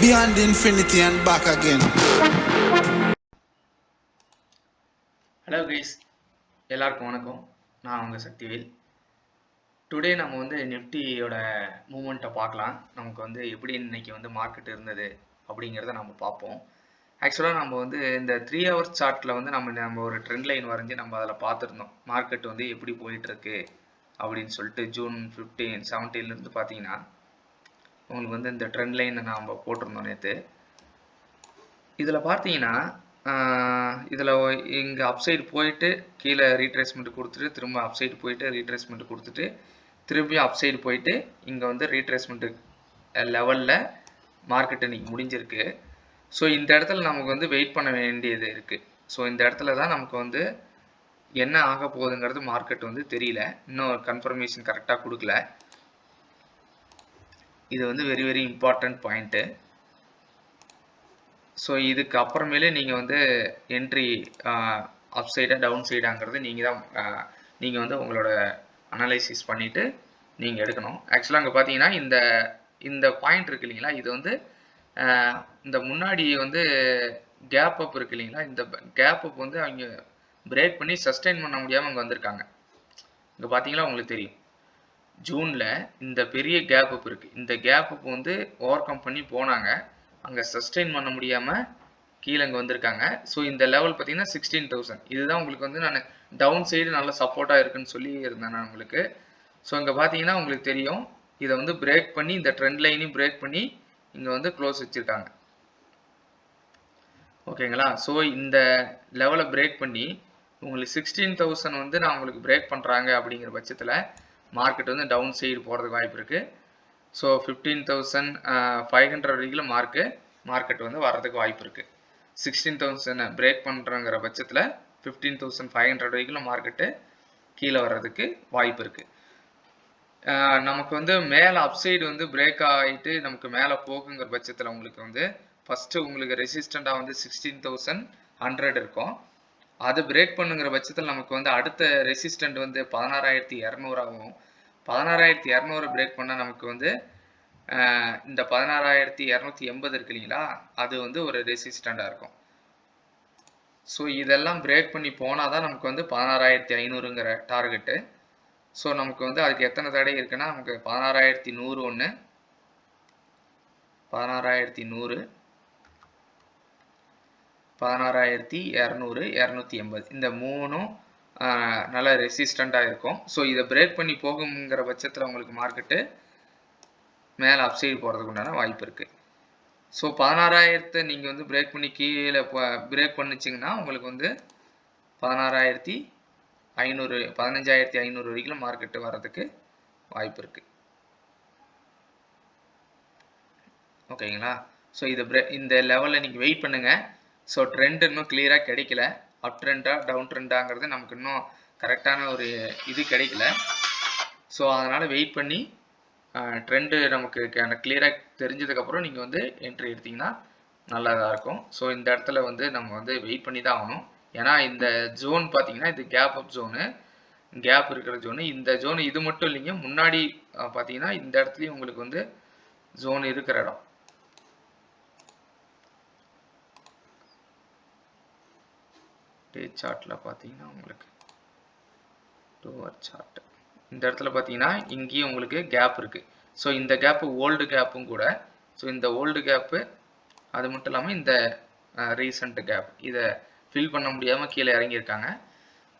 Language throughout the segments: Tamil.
beyond infinity and back again. Hello guys, எல்லாருக்கும் வணக்கம். நான் உங்க சக்திவேல். டுடே நம்ம வந்து நிஃப்டியோட மூவ்மெண்ட்டை பார்க்கலாம். நமக்கு வந்து எப்படி இன்னைக்கு வந்து மார்க்கெட் இருந்தது அப்படிங்கிறத நம்ம பார்ப்போம். ஆக்சுவலாக நம்ம வந்து இந்த 3 ஹவர்ஸ் சார்ட்டில் வந்து நம்ம ஒரு ட்ரெண்ட் லைன் வரைஞ்சி நம்ம அதில் பார்த்துருந்தோம். மார்க்கெட் வந்து எப்படி போயிட்டுருக்கு அப்படின்னு சொல்லிட்டு ஜூன் 15, 17லேருந்து பார்த்தீங்கன்னா உங்களுக்கு வந்து இந்த ட்ரெண்ட் லைனை நாம் போட்டிருந்தோம் நேற்று. இதில் பார்த்தீங்கன்னா இதில் இங்கே அப்சைடு போயிட்டு கீழே ரீட்ரேஸ்மெண்ட் கொடுத்துட்டு திரும்ப அப்சைடு போயிட்டு ரீட்ரேஸ்மெண்ட் கொடுத்துட்டு திரும்பி அப்சைடு போயிட்டு இங்கே வந்து ரீட்ரேஸ்மெண்ட்டு லெவலில் மார்க்கெட் இன்னைக்கு முடிஞ்சிருக்கு. ஸோ இந்த இடத்துல நமக்கு வந்து வெயிட் பண்ண வேண்டியது இருக்குது. ஸோ இந்த இடத்துல தான் நமக்கு வந்து என்ன ஆக போகுதுங்கிறது மார்க்கெட் வந்து தெரியல, இன்னும் கன்ஃபர்மேஷன் கரெக்டாக கொடுக்கல. இது வந்து very very important point. So இதுக்கு அப்புறமேலே நீங்கள் வந்து என்ட்ரி அப் சைடாக டவுன் சைடாங்கிறது நீங்கள் வந்து உங்களோட அனலைசிஸ் பண்ணிவிட்டு நீங்கள் எடுக்கணும். ஆக்சுவலாக அங்கே பார்த்தீங்கன்னா இந்த பாயிண்ட் இருக்கு இல்லைங்களா, இது வந்து இந்த முன்னாடி வந்து கேப் அப் இருக்கு இல்லைங்களா, இந்த கேப் அப் வந்து அவங்க பிரேக் பண்ணி சஸ்டெயின் பண்ண முடியாமல் அங்கே வந்திருக்காங்க. இங்கே பார்த்தீங்களா உங்களுக்கு தெரியும், ஜூனில் இந்த பெரிய கேப் அப் இருக்குது. இந்த கேப் அப் வந்து ஓவர் கம் பண்ணி போனாங்க, அங்கே சஸ்டெயின் பண்ண முடியாமல் கீழே இங்கே வந்திருக்காங்க. ஸோ இந்த லெவல் பார்த்தீங்கன்னா 16,000. இதுதான் உங்களுக்கு வந்து நான் டவுன் சைடு நல்ல சப்போர்ட்டாக இருக்குன்னு சொல்லி இருந்தேன் நான் உங்களுக்கு. ஸோ இங்கே பார்த்தீங்கன்னா உங்களுக்கு தெரியும், இதை வந்து பிரேக் பண்ணி இந்த ட்ரெண்ட் லைனையும் பிரேக் பண்ணி இங்கே வந்து க்ளோஸ் வச்சுருக்காங்க. ஓகேங்களா? ஸோ இந்த லெவலை பிரேக் பண்ணி உங்களுக்கு 16,000 வந்து நான் உங்களுக்கு பிரேக் பண்ணுறாங்க அப்படிங்கிற பட்சத்தில் மார்க்கெட் வந்து டவுன் சைடு போகிறதுக்கு வாய்ப்பு இருக்குது. ஸோ 15,500 வரைக்கும் மார்க்கெட் வந்து வர்றதுக்கு வாய்ப்பு இருக்குது. 16,000 பிரேக் பண்ணுறங்கிற பட்சத்தில் 15,500 வரைக்கும் மார்க்கெட்டு கீழே வர்றதுக்கு வாய்ப்பு இருக்குது. நமக்கு வந்து மேலே அப்சைடு வந்து பிரேக் ஆகிட்டு நமக்கு மேலே போகுங்கிற பட்சத்தில் உங்களுக்கு வந்து ஃபஸ்ட்டு உங்களுக்கு ரெசிஸ்டண்ட்டாக வந்து 16,100 இருக்கும். அது பிரேக் பண்ணுங்கிற பட்சத்தில் நமக்கு வந்து அடுத்த ரெசிஸ்டண்ட் வந்து 16,200 ஆகும். 16,200 பிரேக் பண்ணால் நமக்கு வந்து இந்த 16,280 இருக்கு இல்லைங்களா, அது வந்து ஒரு ரெசிஸ்டண்டாக இருக்கும். ஸோ இதெல்லாம் பிரேக் பண்ணி போனால் தான் நமக்கு வந்து 16,500ங்கிற டார்கெட்டு. ஸோ நமக்கு வந்து அதுக்கு எத்தனை தடை இருக்குன்னா, நமக்கு 16,100 ஒன்று, 16,100, 16,200, 280 இந்த மூணும் நல்ல ரெசிஸ்டண்ட்டாக இருக்கும். ஸோ இதை பிரேக் பண்ணி போகுங்கிற பட்சத்தில் உங்களுக்கு மார்க்கெட்டு மேலே அப்சைடு போகிறதுக்கு உண்டான வாய்ப்பு இருக்குது. ஸோ 16,000 நீங்கள் வந்து பிரேக் பண்ணி கீழே பிரேக் பண்ணிச்சிங்கன்னா உங்களுக்கு வந்து 16,500, 15,500 வரைக்கும் மார்க்கெட்டு வர்றதுக்கு வாய்ப்பு இருக்குது. ஓகேங்களா? ஸோ இந்த லெவலில் நீங்கள் வெயிட் பண்ணுங்கள். ஸோ ட்ரெண்ட் இன்னும் கிளியராக கிடைக்கல, அப் ட்ரெண்டா டவுன் ட்ரெண்டாங்கிறது நமக்கு இன்னும் கரெக்டான ஒரு இது கிடைக்கல. ஸோ அதனால் வெயிட் பண்ணி ட்ரெண்டு நமக்கு கிளியராக தெரிஞ்சதுக்கப்புறம் நீங்கள் வந்து என்ட்ரி எடுத்திங்கன்னா நல்லதாக இருக்கும். ஸோ இந்த இடத்துல வந்து நம்ம வந்து வெயிட் பண்ணி தான் ஆகணும். ஏன்னா இந்த ஜோன் பார்த்தீங்கன்னா இது கேப் அப் ஜோனு, கேப் இருக்கிற ஜோனு. இந்த ஜோனு இது மட்டும் இல்லைங்க, முன்னாடி பார்த்தீங்கன்னா இந்த இடத்துலையும் உங்களுக்கு வந்து ஜோன் இருக்கிற இடம். டே சார்ட்டில் பார்த்தீங்கன்னா உங்களுக்கு 2 ஹவர் சார்ட் இந்த இடத்துல பார்த்தீங்கன்னா இங்கேயும் உங்களுக்கு கேப் இருக்குது. ஸோ இந்த கேப்பு ஓல்டு கேப்பும் கூட. ஸோ இந்த ஓல்டு கேப்பு அது மட்டும் இல்லாமல் இந்த ரீசண்ட் கேப் இதை ஃபில் பண்ண முடியாமல் கீழே இறங்கியிருக்காங்க.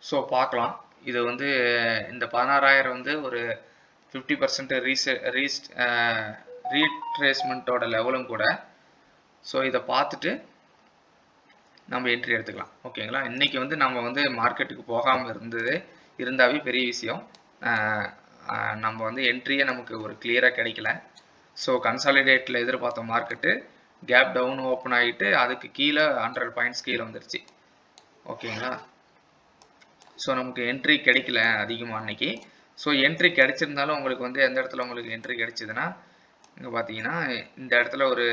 ஸோ பார்க்கலாம், இது வந்து இந்த 16,000 வந்து ஒரு 50% ரீட்ரேஸ்மெண்ட்டோட லெவலும் கூட. ஸோ இதை பார்த்துட்டு நம்ம என்ட்ரி எடுத்துக்கலாம். ஓகேங்களா? இன்றைக்கி வந்து நம்ம வந்து மார்க்கெட்டுக்கு போகாமல் இருந்தாவே பெரிய விஷயம். நம்ம வந்து என்ட்ரியே நமக்கு ஒரு கிளியராக கிடைக்கல. ஸோ கன்சாலிடேட்டில் எதிர்பார்த்த மார்க்கெட்டு கேப் டவுன் ஓப்பன் ஆகிட்டு அதுக்கு கீழே 100 பாயிண்ட்ஸ் கீழே வந்துருச்சு. ஓகேங்களா? ஸோ நமக்கு என்ட்ரி கிடைக்கல அதிகமாக அன்னைக்கு. ஸோ என்ட்ரி கிடைச்சிருந்தாலும் உங்களுக்கு வந்து எந்த இடத்துல உங்களுக்கு என்ட்ரி கிடைச்சிதுன்னா, இங்கே பார்த்தீங்கன்னா இந்த இடத்துல ஒரு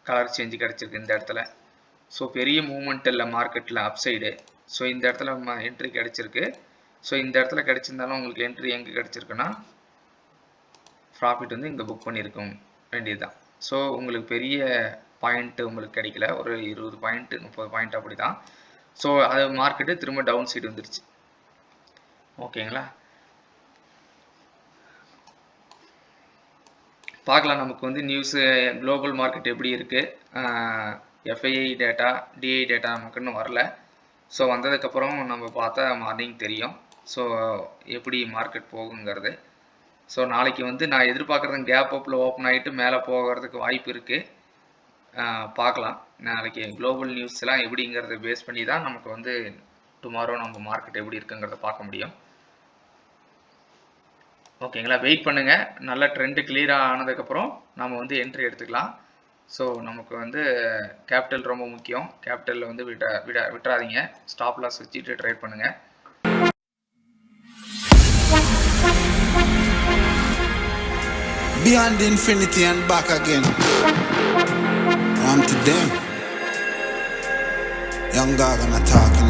கலர் சேஞ்சு கிடச்சிருக்கு இந்த இடத்துல. ஸோ பெரிய மூவ்மெண்ட் இல்லை மார்க்கெட்டில் அப் சைடு. ஸோ இந்த இடத்துல என்ட்ரி கிடைச்சிருக்கு. ஸோ இந்த இடத்துல கிடைச்சிருந்தாலும் உங்களுக்கு என்ட்ரி எங்கே கிடைச்சிருக்குன்னா ப்ராஃபிட் வந்து இங்கே புக் பண்ணியிருக்க வேண்டியது தான். ஸோ உங்களுக்கு பெரிய பாயிண்ட் உங்களுக்கு கிடைக்கல, ஒரு 20 பாயிண்ட் 30 பாயிண்ட் அப்படி தான். ஸோ அது மார்க்கெட்டு திரும்ப டவுன் சைடு வந்துருச்சு. ஓகேங்களா, பார்க்கலாம் நமக்கு வந்து நியூஸு குளோபல் மார்க்கெட் எப்படி இருக்குது. எஃப்ஐஐ டேட்டா டிஐ டேட்டா நமக்கு இன்னும் வரல. ஸோ வந்ததுக்கப்புறம் நம்ம பார்த்தா மார்னிங் தெரியும் ஸோ எப்படி மார்க்கெட் போகுங்கிறது. ஸோ நாளைக்கு வந்து நான் எதிர்பார்க்குறது கேப் அப்பில் ஓப்பன் ஆகிட்டு மேலே போகிறதுக்கு வாய்ப்பு இருக்குது. பார்க்கலாம் நாளைக்கு குளோபல் நியூஸ்லாம் எப்படிங்கிறத பேஸ் பண்ணி தான் நமக்கு வந்து டுமாரோ நம்ம மார்க்கெட் எப்படி இருக்குங்கிறத பார்க்க முடியும். ஓகேங்களா, வெயிட் பண்ணுங்கள். நல்ல ட்ரெண்டு கிளியராக ஆனதுக்கப்புறம் நம்ம வந்து என்ட்ரி எடுத்துக்கலாம். ஸோ நமக்கு வந்து கேபிட்டல் ரொம்ப முக்கியம். கேபிட்டலில் வந்து விட்டுறாதீங்க. ஸ்டாப் லாஸ் வச்சுட்டு ட்ரேட் பண்ணுங்கள். Beyond infinity and back again. I'm to them. Young dog and a talking.